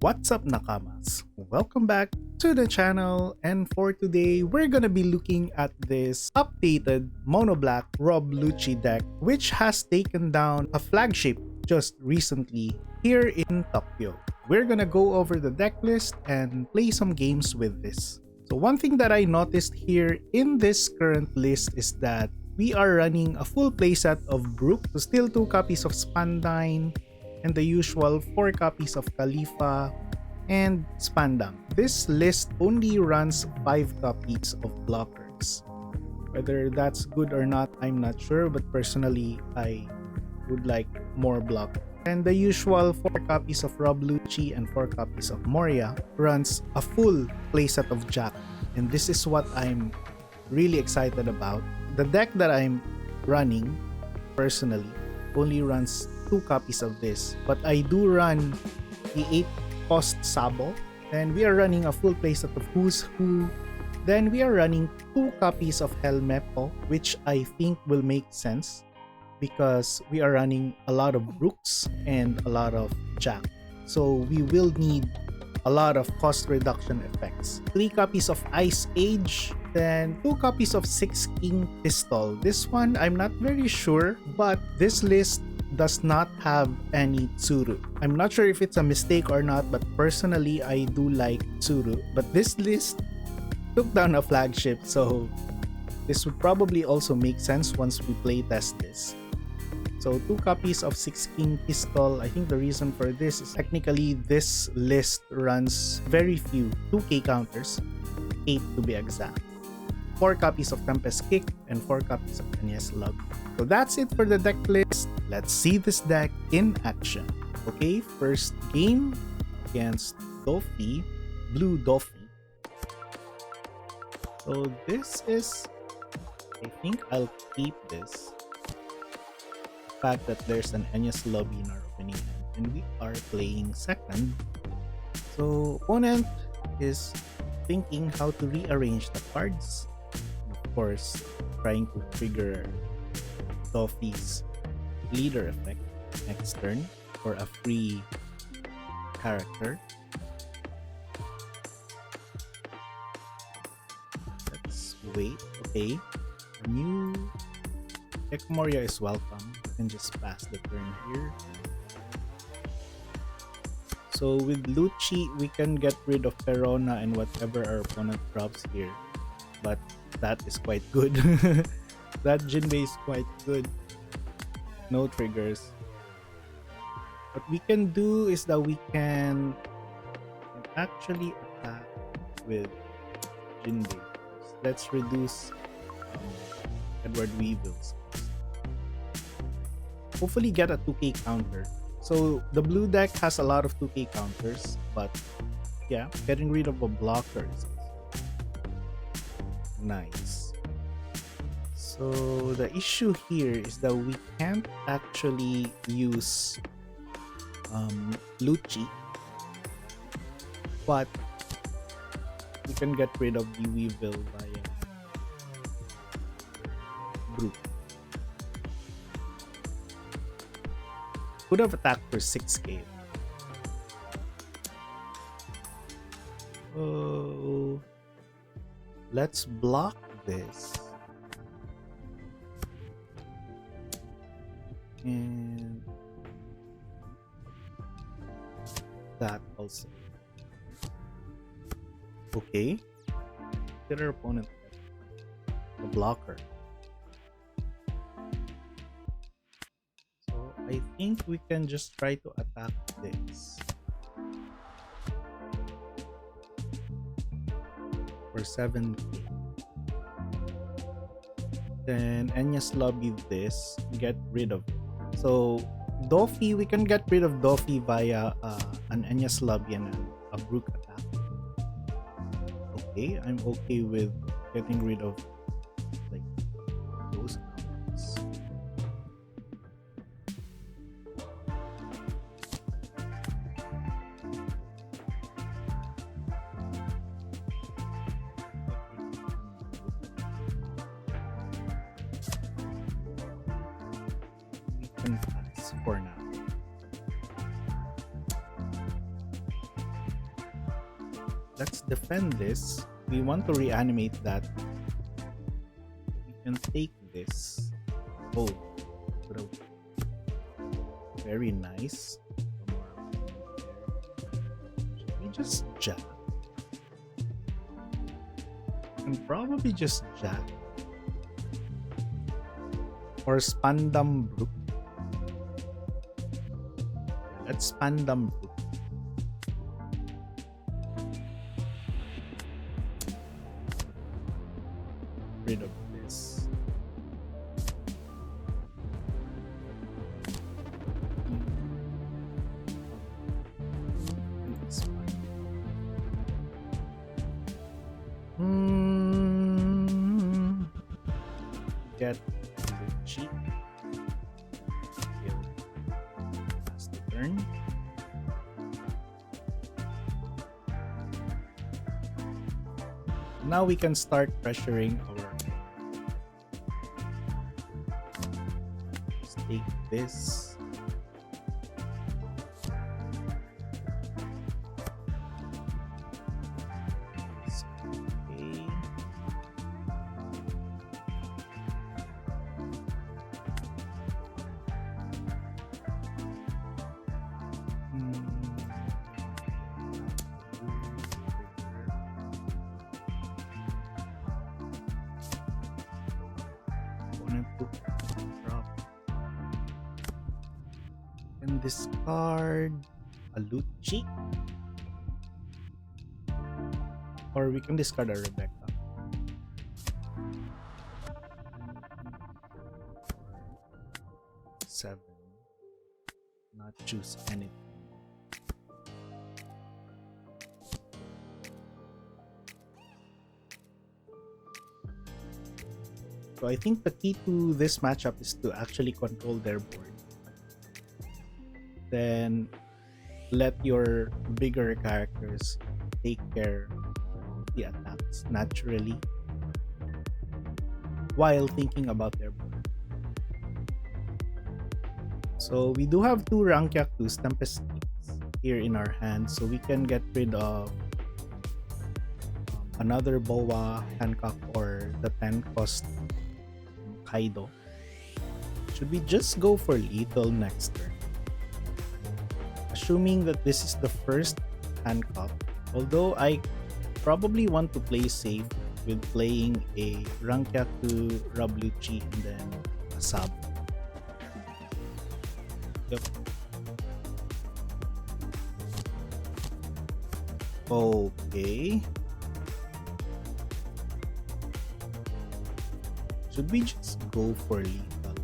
What's up, Nakamas? Welcome back to the channel, and for today we're gonna be looking at this updated mono black Rob Lucci deck, which has taken down a flagship just recently here in Tokyo. We're gonna go over the deck list and play some games with this. So one thing that I noticed here in this current list is that we are running a full playset of Brook, so still 2 copies of Spandine, and the usual 4 copies of Khalifa and Spandam. This list only runs 5 copies of blockers. Whether that's good or not, I'm not sure, but personally, I would like more blockers. And the usual 4 copies of Rob Lucci and 4 copies of Moria runs a full playset of Jack. And this is what I'm really excited about. The deck that I'm running, personally, only runs 2 copies of this, but I do run the 8 cost Sabo, and we are running a full playset of Who's Who. Then we are running 2 copies of Helmepo, which I think will make sense because we are running a lot of Brooks and a lot of Jack, so we will need a lot of cost reduction effects. 3 copies of Ice Age, then 2 copies of 6 King Pistol. This one I'm not very sure, but this list does not have any Tsuru. I'm not sure if it's a mistake or not, but personally I do like Tsuru. But this list took down a flagship, so this would probably also make sense once we playtest this. So 2 copies of 6 King Pistol. I think the reason for this is technically this list runs very few 2k counters, 8 to be exact. 4 copies of Tempest Kick and 4 copies of Agnes Love. So that's it for the deck list. Let's see this deck in action. Okay, first game against Dofi, Blue Dofi. So this is, I think I'll keep this. The fact that there's an Agnes Lobby in our opening hand and we are playing second. So opponent is thinking how to rearrange the cards. Of course, trying to trigger Dofi's leader effect next turn for a free character. Let's wait. Okay, new Moria is welcome. You can just pass the turn here. So with Lucci, we can get rid of Perona and whatever our opponent drops here, but that is quite good. That Jinbei is quite good. No triggers. What we can do is that we can actually attack with Jinbei. Let's reduce Edward Weevil's. Hopefully get a 2k counter. So the blue deck has a lot of 2k counters, but yeah, getting rid of a blocker is nice. So the issue here is that we can't actually use Lucci, but we can get rid of the Weevil via Brook. Could have attacked for 6k. Oh, let's block this. And that also. Okay. Did our opponent get a blocker? So I think we can just try to attack this for 7k. Then Agnes Lobby this, get rid of it. So Dofi, we can get rid of Dofi via an Agnes Lobby and a Brook attack. Okay, I'm okay with getting rid of like those cards. We can pass for now. let's defend this. We want to reanimate that. We can take this. Oh, very nice. Should we just jab? And probably just jab. Or Spandam Brook. Let's Spandam Brook. Rid of this. Get Lucci. Pass the turn. Now we can start pressuring our. Let's take this. Okay. Drop and discard a Lucci, or we can discard a Rebecca. Seven. Not choose anything. So I think the key to this matchup is to actually control their board. Then let your bigger characters take care of the attacks naturally while thinking about their board. So we do have two Rankyaktus Tempest here in our hand, so we can get rid of another Boa, Hancock, or the 10 cost Kaido. Should we just go for lethal next turn? Assuming that this is the first Hancock, although I probably want to play safe with playing a Rankyaku, Lucci, and then a Sab. Yep. Okay. Should we just go for lethal?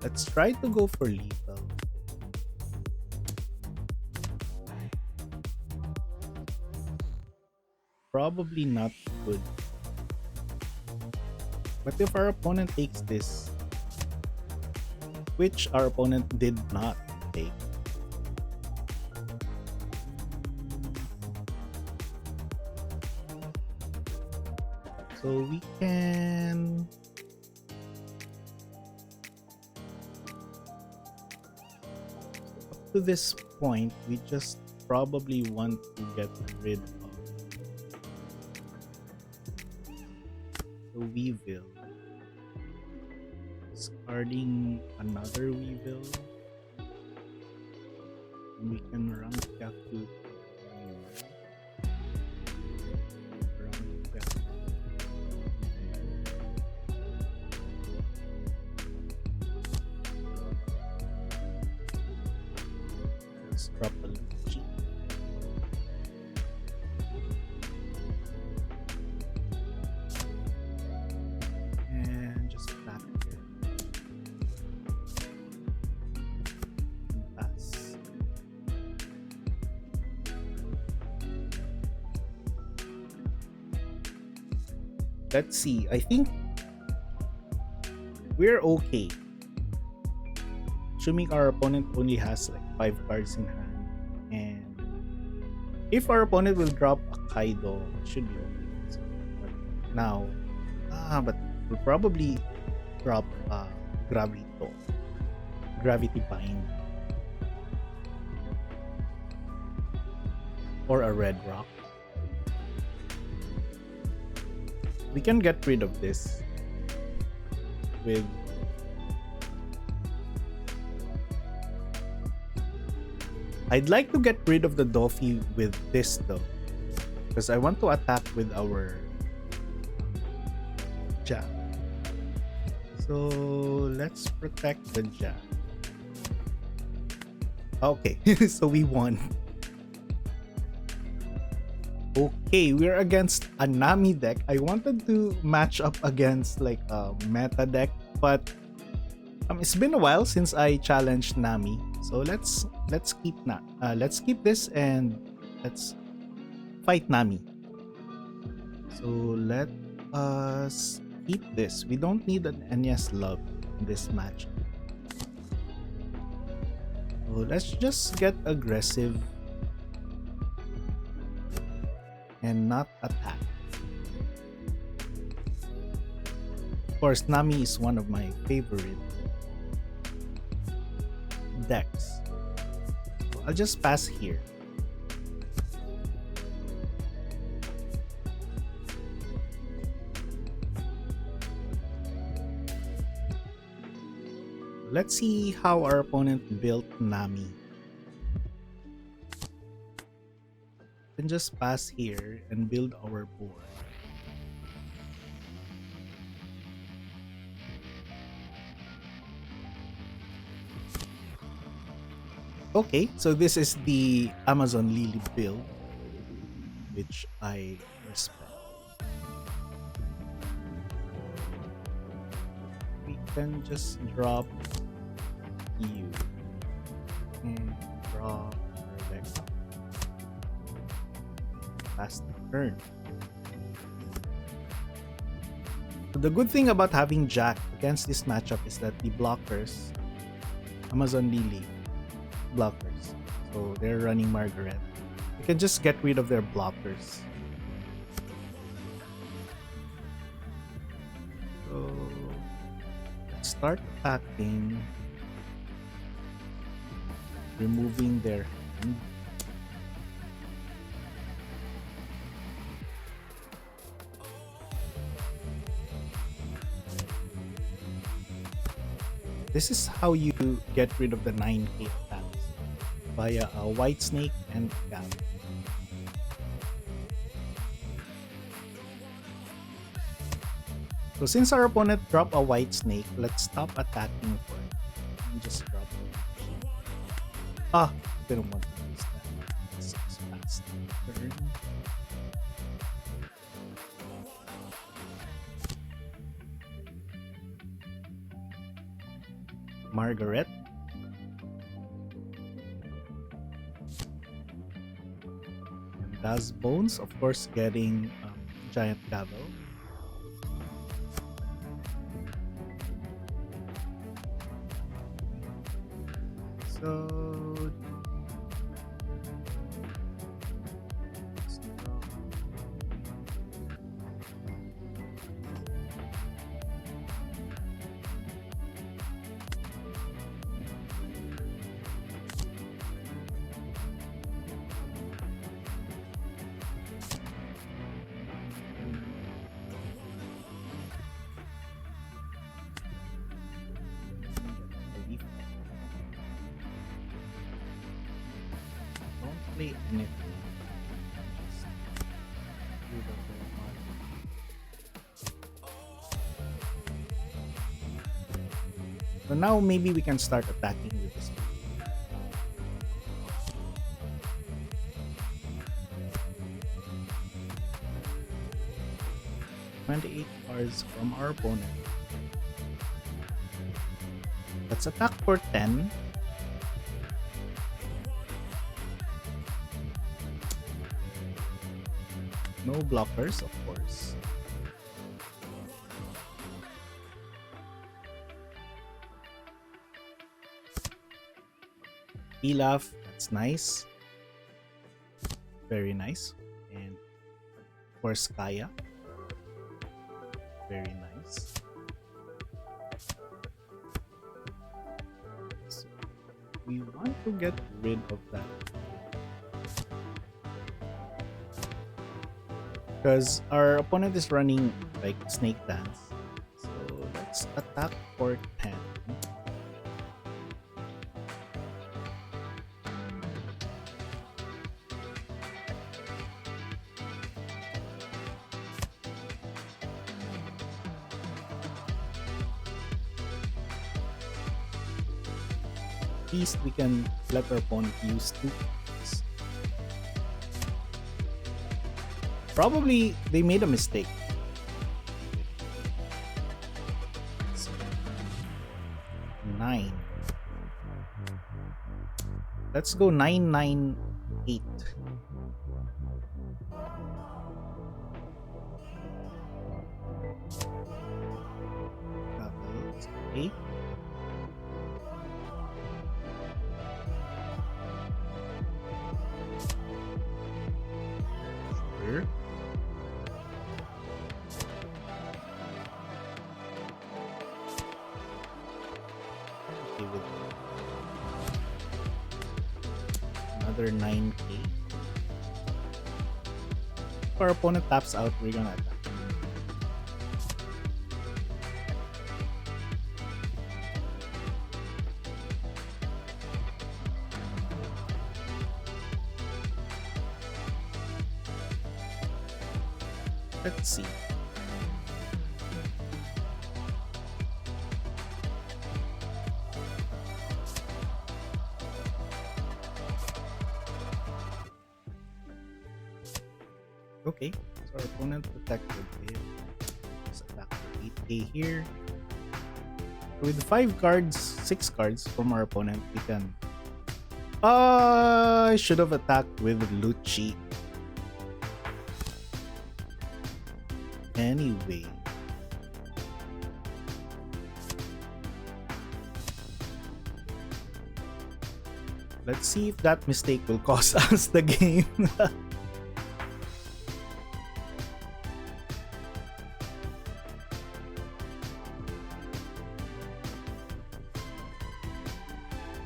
Let's try to go for lethal. Probably not good. But if our opponent takes this, which our opponent did not take, so we can up to this point we just probably want to get rid of the Weevil, discarding another Weevil, and we can run Kaku. Drop a Lucci. And just back here. And pass. Let's see. I think we're okay. Assuming our opponent only has like 5 cards in hand, and if our opponent will drop a Kaido, it should be okay. So, but now, but we'll probably drop Gravity Bind. or a red rock. We can get rid of this with I'd like to get rid of the Doffy with this though, because I want to attack with our jab. So let's protect the jab. Okay, so we won. Okay, we're against a Nami deck. I wanted to match up against like a meta deck, but it's been a while since I challenged Nami. So let's keep this and let's fight Nami. So let us keep this. We don't need an NES love in this match. So let's just get aggressive and not attack. Of course, Nami is one of my favorite decks. So I'll just pass here. Let's see how our opponent built Nami. Then just pass here and build our board. Okay, so this is the Amazon Lily build, which I respect. We can just drop you and draw Rebecca. Pass the turn. So the good thing about having Jack against this matchup is that the blockers, Amazon Lily blockers, so they're running Margaret. You can just get rid of their blockers. So let's start attacking, removing their hand. This is how you get rid of the 9k attacks via a White Snake and Gab. So since our opponent dropped a White Snake, let's stop attacking for it. And just drop it. Ah, didn't want to use that. Let's just pass the turn. Margaret. And Das Bones, of course, getting Giant Gavel. So play anything. So now maybe we can start attacking with this. 28 cards from our opponent. Let's attack for 10. No blockers, of course. Pilaf, that's nice. Very nice. And of course, Kaya. Very nice. So we want to get rid of that. because our opponent is running like snake dance. So let's attack for 10. At least we can let our opponent use 2 cards. Probably they made a mistake. So, 9. Let's go 998. Okay. Sure. Okay, with another 9k. If our opponent taps out, we're gonna attack. Let's see. Okay, so our opponent protected it. Let's attack for 8k here. With 5 cards, 6 cards from our opponent, we can... I should have attacked with Lucci. Anyway. Let's see if that mistake will cost us the game.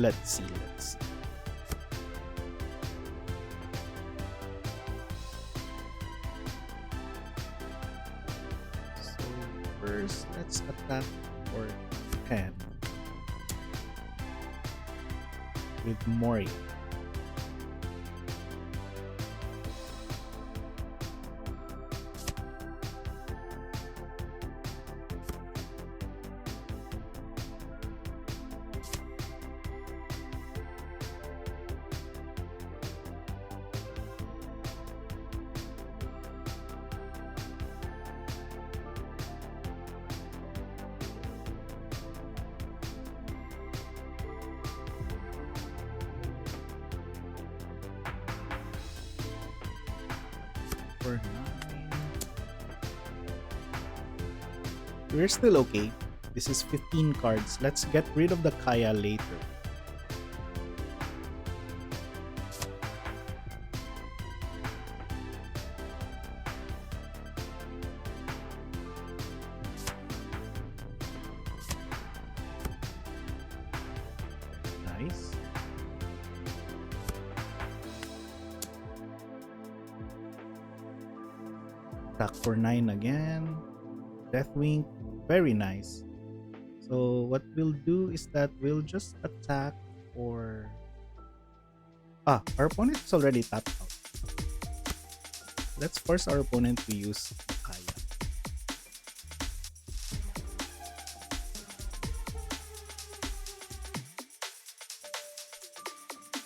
Let's see. So first, let's attack for 10 with Mori. For 9. We're still okay. This is 15 cards. Let's get rid of the Kaya later. Nice. Attack for 9 again. Deathwing, very nice. So what we'll do is that we'll just attack for... our opponent is already tapped out. Let's force our opponent to use Kaya.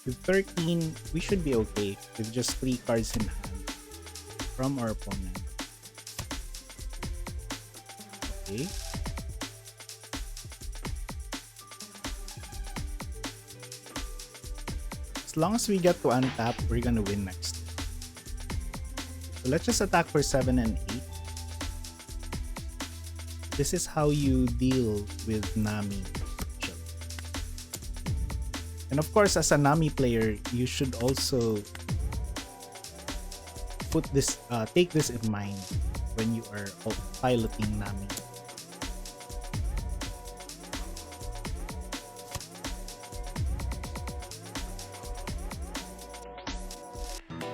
With 13, we should be okay with just 3 cards in hand from our opponent. Okay. As long as we get to untap, we're gonna win next. So let's just attack for 7 and 8. This is how you deal with Nami. And of course, as a Nami player, you should also take this in mind when you are piloting Nami.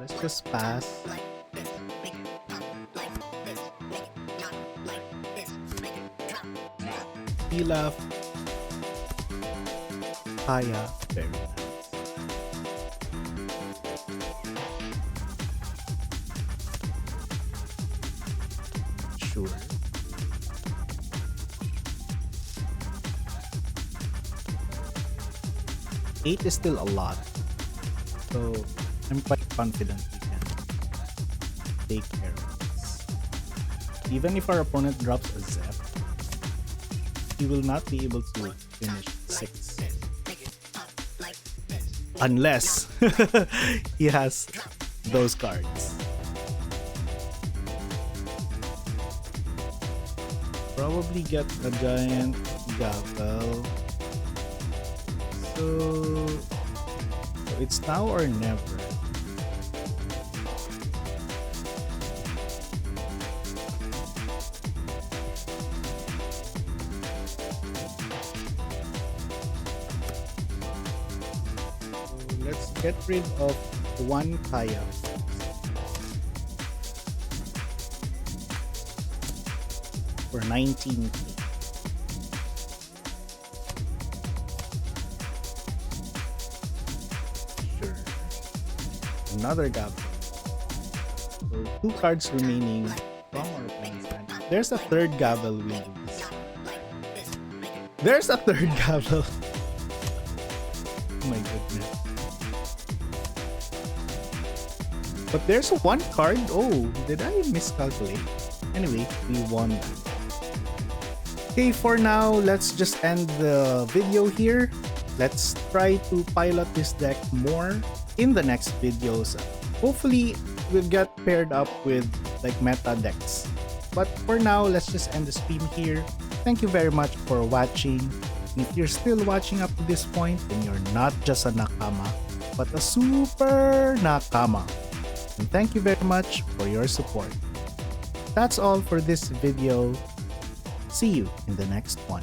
Let's just pass. Pilaf, Kaya, very nice. Sure. Eight is still a lot, so I'm quite confident we can take care of this. Even if our opponent drops a Zep, he will not be able to finish 6. Unless he has those cards. Probably get a giant gavel. So it's now or never. Let's get rid of one Kaya. For 19k. Sure. Another gavel. So 2 cards remaining from our opponent's hand. There's a third gavel we lose. There's a third gavel. Oh my goodness. But there's one card. Oh, did I miscalculate? Anyway, we won that. Okay, for now, let's just end the video here. Let's try to pilot this deck more in the next videos. Hopefully, we'll get paired up with like meta decks. But for now, let's just end the stream here. Thank you very much for watching. And if you're still watching up to this point, then you're not just a nakama, but a super nakama. And thank you very much for your support. That's all for this video. See you in the next one.